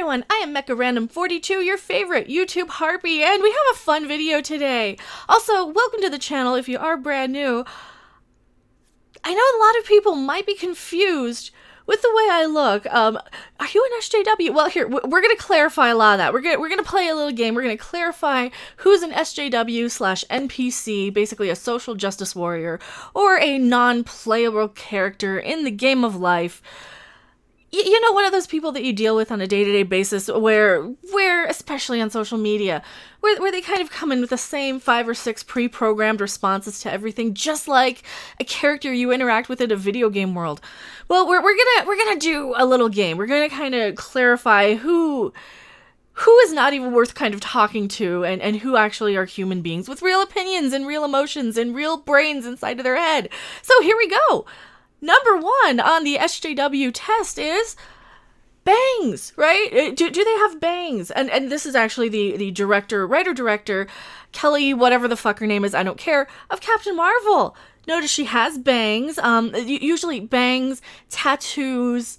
everyone, I am Mecha Random 42, your favorite YouTube harpy, and we have a fun video today. Also, welcome to the channel if you are brand new. I know a lot of people might be confused with the way I look. Are you an SJW? Well, here, we're going to clarify a lot of that. We're going to play a little game. We're going to clarify who's an SJW/NPC, basically a social justice warrior, or a non-playable character in the game of life. You know, one of those people that you deal with on a day-to-day basis where especially on social media, where they kind of come in with the same 5 or 6 pre-programmed responses to everything, just like a character you interact with in a video game world. Well, we're gonna do a little game. We're gonna kind of clarify who is not even worth kind of talking to and who actually are human beings with real opinions and real emotions and real brains inside of their head. So here we go. Number 1 on the SJW test is bangs, right? Do they have bangs? And this is actually the writer-director, Kelly, whatever the fuck her name is, I don't care, of Captain Marvel. Notice she has bangs, usually bangs, tattoos.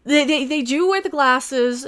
They do wear the glasses.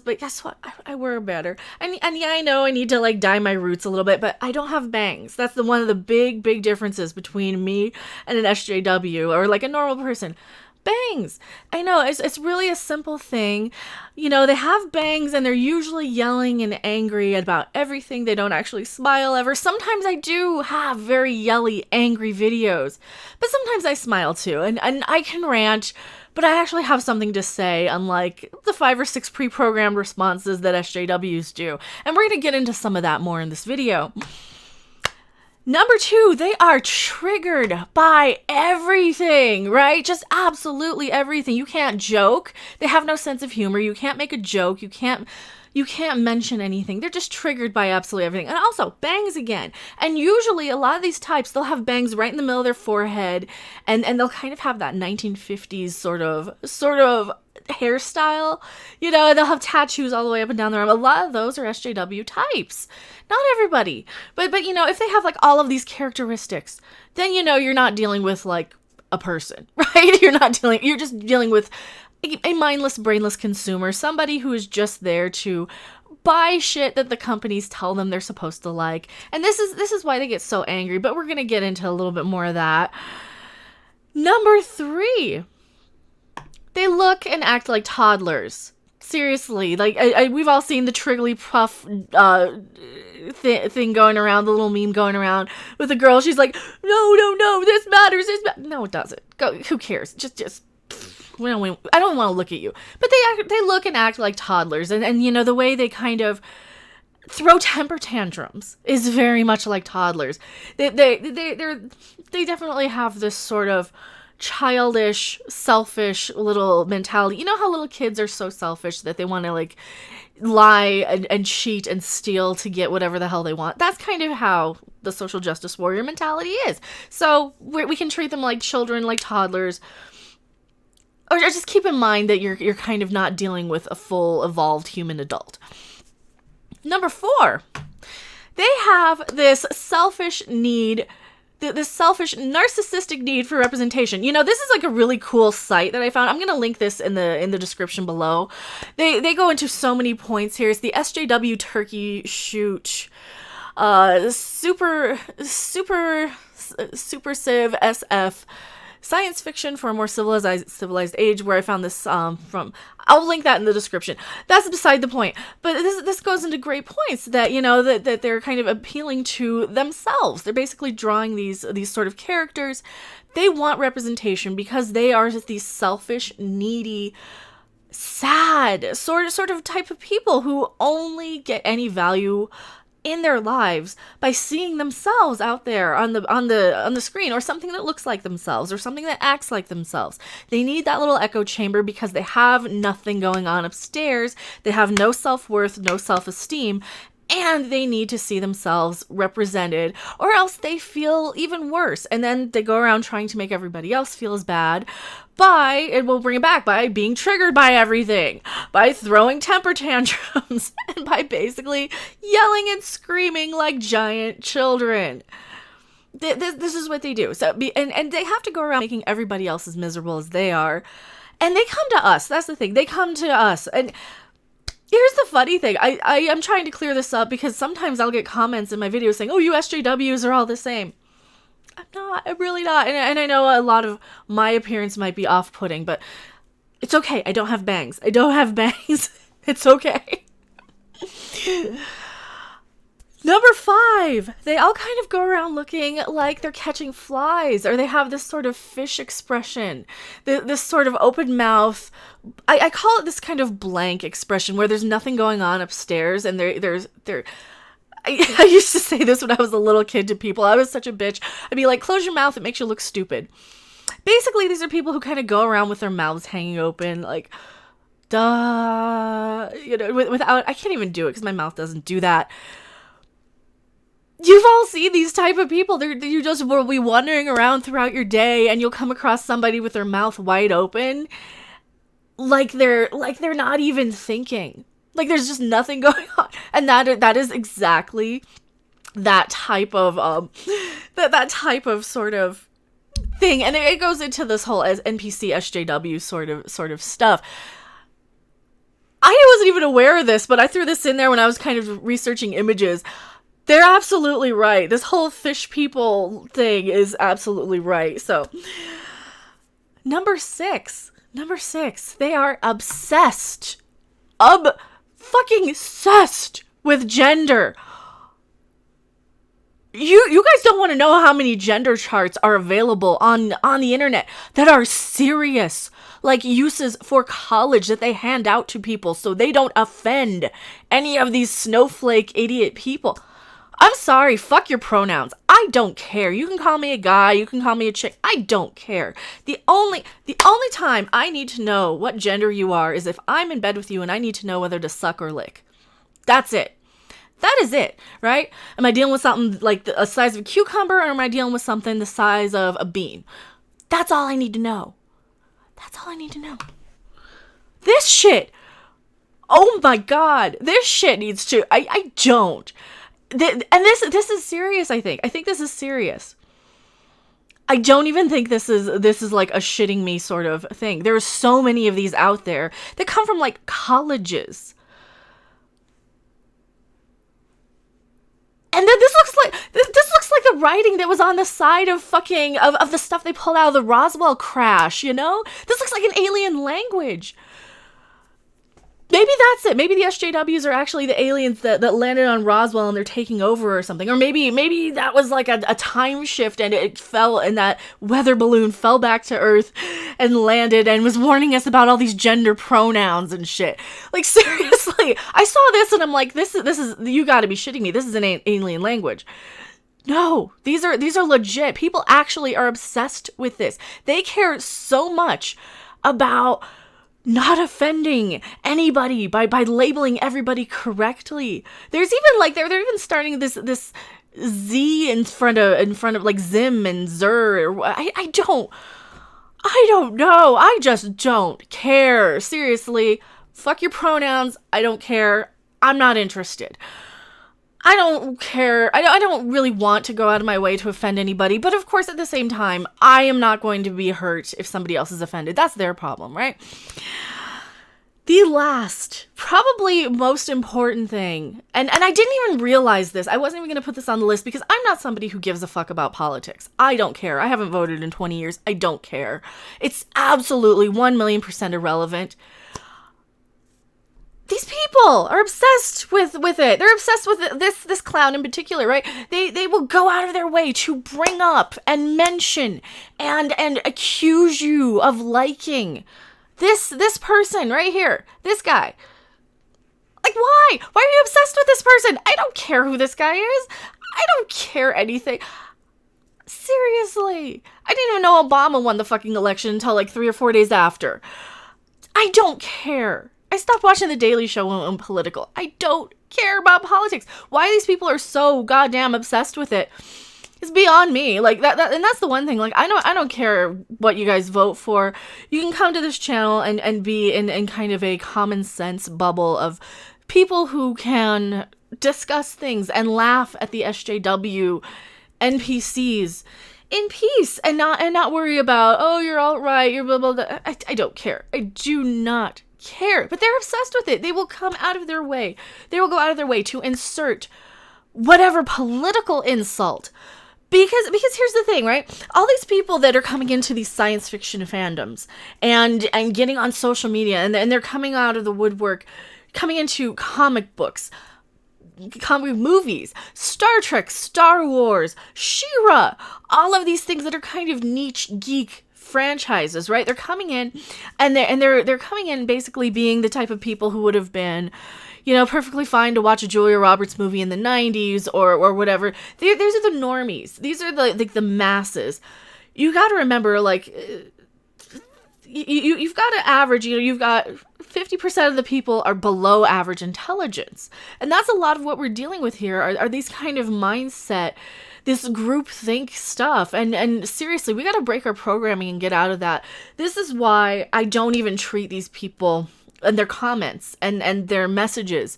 But guess what? I wear them better. And yeah, I know I need to like dye my roots a little bit, but I don't have bangs. That's one of the big differences between me and an SJW or like a normal person. Bangs. I know, it's really a simple thing. You know, they have bangs and they're usually yelling and angry about everything. They don't actually smile ever. Sometimes I do have very yelly, angry videos, but sometimes I smile too, and I can rant, but I actually have something to say, unlike the 5 or 6 pre-programmed responses that SJWs do. And we're going to get into some of that more in this video. Number 2, they are triggered by everything, right? Just absolutely everything. You can't joke. They have no sense of humor. You can't make a joke. You can't mention anything. They're just triggered by absolutely everything. And also, bangs again. And usually, a lot of these types, they'll have bangs right in the middle of their forehead, and they'll kind of have that 1950s sort of hairstyle. You know, they'll have tattoos all the way up and down their arm. A lot of those are SJW types. Not everybody. But you know, if they have like all of these characteristics, then you know you're not dealing with like a person, right? You're just dealing with a mindless, brainless consumer, somebody who is just there to buy shit that the companies tell them they're supposed to like. And this is why they get so angry, but we're going to get into a little bit more of that. Number 3, they look and act like toddlers. Seriously, like we've all seen the Triggly Puff thing going around, the little meme going around with the girl. She's like, no, this matters. No, it doesn't. Go. Who cares? Just. I don't want to look at you. But they look and act like toddlers, and you know the way they kind of throw temper tantrums is very much like toddlers. They definitely have this sort of childish, selfish little mentality. You know how little kids are so selfish that they want to like lie and cheat and steal to get whatever the hell they want. That's kind of how the social justice warrior mentality is. So we can treat them like children, like toddlers. Or just keep in mind that you're kind of not dealing with a full evolved human adult. Number 4, they have this selfish need, this selfish narcissistic need for representation. You know, this is like a really cool site that I found. I'm going to link this in the description below. They go into so many points here. It's the SJW Turkey Shoot Super Civ SF Science Fiction for a More Civilized Age, where I found this from. I'll link that in the description. That's beside the point. But this goes into great points that, you know, that they're kind of appealing to themselves. They're basically drawing these sort of characters. They want representation because they are these selfish, needy, sad sort of type of people who only get any value in their lives by seeing themselves out there on the screen, or something that looks like themselves, or something that acts like themselves. They need that little echo chamber because they have nothing going on upstairs. They have no self-worth, no self-esteem, and they need to see themselves represented, or else they feel even worse. And then they go around trying to make everybody else feel as bad and we'll bring it back, by being triggered by everything, by throwing temper tantrums, and by basically yelling and screaming like giant children. This is what they do. So, and they have to go around making everybody else as miserable as they are. And they come to us. That's the thing. They come to us. And Here's the funny thing. I am trying to clear this up because sometimes I'll get comments in my videos saying, oh, you SJWs are all the same. I'm not. I'm really not. And I know a lot of my appearance might be off-putting, but it's okay. I don't have bangs. I don't have bangs. It's okay. Number 5, they all kind of go around looking like they're catching flies, or they have this sort of fish expression, this sort of open mouth. I call it this kind of blank expression where there's nothing going on upstairs, and I used to say this when I was a little kid to people. I was such a bitch. I'd be like, close your mouth, it makes you look stupid. Basically, these are people who kind of go around with their mouths hanging open, like, duh, without, I can't even do it because my mouth doesn't do that. You've all seen these type of people. You just will be wandering around throughout your day, and you'll come across somebody with their mouth wide open, like they're not even thinking. Like there's just nothing going on. And that is exactly that type of that type of sort of thing. And it goes into this whole as NPC SJW sort of stuff. I wasn't even aware of this, but I threw this in there when I was kind of researching images. They're absolutely right. This whole fish people thing is absolutely right. So, number six, they are obsessed. Fucking obsessed with gender. You guys don't want to know how many gender charts are available on the internet that are serious, like uses for college that they hand out to people so they don't offend any of these snowflake idiot people. I'm sorry, fuck your pronouns. I don't care. You can call me a guy, you can call me a chick. I don't care. The only time I need to know what gender you are is if I'm in bed with you and I need to know whether to suck or lick. That's it. That is it, right? Am I dealing with something like the size of a cucumber, or am I dealing with something the size of a bean? That's all I need to know. That's all I need to know. This shit. Oh my God. This shit needs to. I don't. And this is serious, I think. I think this is serious. I don't even think this is like a shitting me sort of thing. There are so many of these out there that come from like colleges. And then this looks like the writing that was on the side of fucking of the stuff they pulled out of the Roswell crash, you know? This looks like an alien language. Maybe that's it. Maybe the SJWs are actually the aliens that landed on Roswell and they're taking over or something. Or maybe that was like a time shift and it fell, and that weather balloon fell back to Earth and landed and was warning us about all these gender pronouns and shit. Like, seriously, I saw this and I'm like, this is you gotta be shitting me. This is an alien language. No, these are legit. People actually are obsessed with this. They care so much about not offending anybody by labeling everybody correctly. There's even like they're even starting this Z in front of like Zim and Zer. I don't know. I just don't care. Seriously, fuck your pronouns. I don't care. I'm not interested. I don't care. I don't really want to go out of my way to offend anybody, but of course at the same time, I am not going to be hurt if somebody else is offended. That's their problem, right? The last, probably most important thing, and I didn't even realize this. I wasn't even going to put this on the list because I'm not somebody who gives a fuck about politics. I don't care. I haven't voted in 20 years. I don't care. It's absolutely 1,000,000% irrelevant. These people are obsessed with it. They're obsessed with this clown in particular, right? They will go out of their way to bring up and mention and accuse you of liking this person right here. This guy. Like, why? Why are you obsessed with this person? I don't care who this guy is. I don't care anything. Seriously. I didn't even know Obama won the fucking election until like 3 or 4 days after. I don't care. I stopped watching The Daily Show when I'm political. I don't care about politics. Why these people are so goddamn obsessed with it is beyond me. Like that and that's the one thing. Like I don't care what you guys vote for. You can come to this channel and be in kind of a common sense bubble of people who can discuss things and laugh at the SJW NPCs in peace and not worry about, oh, you're alt-right, you're blah blah blah. I don't care. I do not care, but they're obsessed with it. They will come out of their way. They will go out of their way to insert whatever political insult. Because here's the thing, right? All these people that are coming into these science fiction fandoms and getting on social media, and they're coming out of the woodwork, coming into comic books, comic movies, Star Trek, Star Wars, She-Ra, all of these things that are kind of niche geek franchises, right? They're coming in, and they're coming in basically being the type of people who would have been, you know, perfectly fine to watch a Julia Roberts movie in the 90s or whatever. These are the normies. These are the masses. You got to remember, like, you've got to average, you know, you've got 50% of the people are below average intelligence. And that's a lot of what we're dealing with here are these kind of mindset, this groupthink stuff. And seriously, we got to break our programming and get out of that. This is why I don't even treat these people and their comments and their messages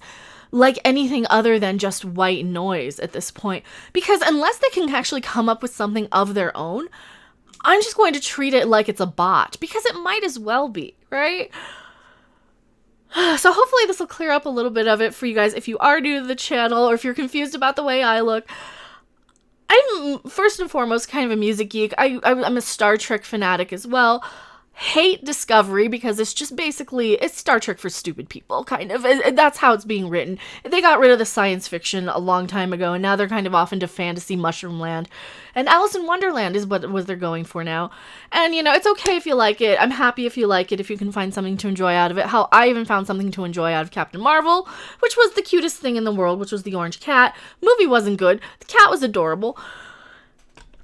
like anything other than just white noise at this point. Because unless they can actually come up with something of their own, I'm just going to treat it like it's a bot, because it might as well be, right? So hopefully this will clear up a little bit of it for you guys if you are new to the channel or if you're confused about the way I look. I'm first and foremost kind of a music geek. I'm a Star Trek fanatic as well. Hate Discovery because it's just basically, it's Star Trek for stupid people, kind of. And that's how it's being written. They got rid of the science fiction a long time ago, and now they're kind of off into fantasy mushroom land. And Alice in Wonderland is what they're going for now. And, you know, it's okay if you like it. I'm happy if you like it, if you can find something to enjoy out of it. How I even found something to enjoy out of Captain Marvel, which was the cutest thing in the world, which was the orange cat. Movie wasn't good. The cat was adorable.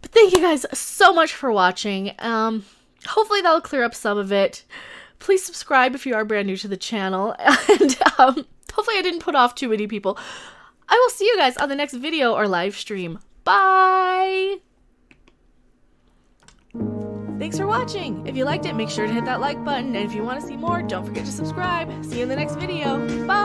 But thank you guys so much for watching. Hopefully that'll clear up some of it. Please subscribe if you are brand new to the channel. And hopefully I didn't put off too many people. I will see you guys on the next video or live stream. Bye! Thanks for watching. If you liked it, make sure to hit that like button. And if you want to see more, don't forget to subscribe. See you in the next video. Bye!